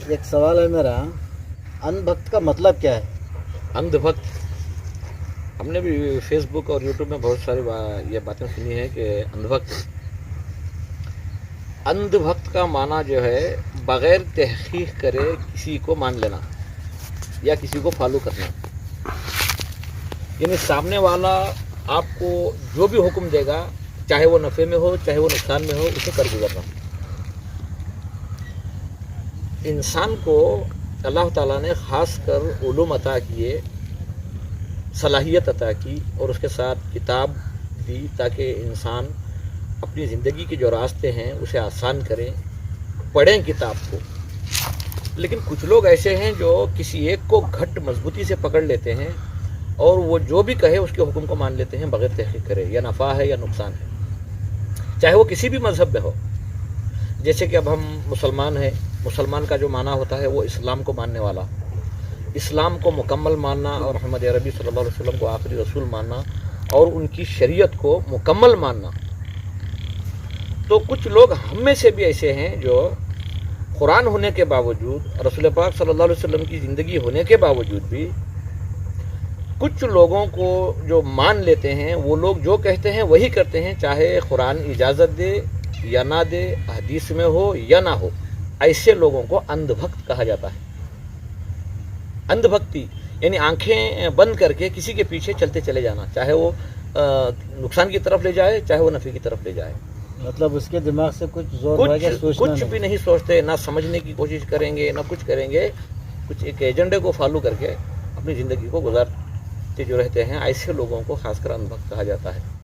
ایک سوال ہے میرا، اندھ بھکت کا مطلب کیا ہے؟ اندھ بھکت، ہم نے بھی فیس بک اور یوٹیوب میں بہت ساری یہ باتیں سنی ہیں کہ اندھ بھکت کا معنی جو ہے بغیر تحقیق کرے کسی کو مان لینا یا کسی کو فالو کرنا، یعنی سامنے والا آپ کو جو بھی حکم دے گا، چاہے وہ نفع میں ہو چاہے وہ نقصان میں ہو، اسے کر گزرنا۔ انسان کو اللہ تعالیٰ نے خاص کر علوم عطا کیے، صلاحیت عطا کی، اور اس کے ساتھ کتاب دی تاکہ انسان اپنی زندگی کے جو راستے ہیں اسے آسان کریں، پڑھیں کتاب کو۔ لیکن کچھ لوگ ایسے ہیں جو کسی ایک کو گھٹ مضبوطی سے پکڑ لیتے ہیں اور وہ جو بھی کہے اس کے حکم کو مان لیتے ہیں بغیر تحقیق کرے، یا نفع ہے یا نقصان ہے، چاہے وہ کسی بھی مذہب میں ہو۔ جیسے کہ اب ہم مسلمان ہیں، مسلمان کا جو معنی ہوتا ہے وہ اسلام کو ماننے والا، اسلام کو مکمل ماننا اور محمد عربی صلی اللہ علیہ وسلم کو آخری رسول ماننا اور ان کی شریعت کو مکمل ماننا۔ تو کچھ لوگ ہم میں سے بھی ایسے ہیں جو قرآن ہونے کے باوجود، رسول پاک صلی اللہ علیہ وسلم کی زندگی ہونے کے باوجود بھی کچھ لوگوں کو جو مان لیتے ہیں، وہ لوگ جو کہتے ہیں وہی کرتے ہیں، چاہے قرآن اجازت دے یا نہ دے، حدیث میں ہو یا نہ ہو۔ ایسے لوگوں کو اندھ بھکت کہا جاتا ہے۔ اندھ بھکتی یعنی آنکھیں بند کر کے کسی کے پیچھے چلتے چلے جانا، چاہے وہ نقصان کی طرف لے جائے چاہے وہ نفع کی طرف لے جائے۔ مطلب اس کے دماغ سے کچھ زور وغیرہ سوچنا کچھ بھی نہیں سوچتے، نہ سمجھنے کی کوشش کریں گے نہ کچھ کریں گے، کچھ ایک ایجنڈے کو فالو کر کے اپنی زندگی کو گزارتے جو رہتے ہیں، ایسے لوگوں کو خاص کر اندھ بھکت کہا جاتا ہے۔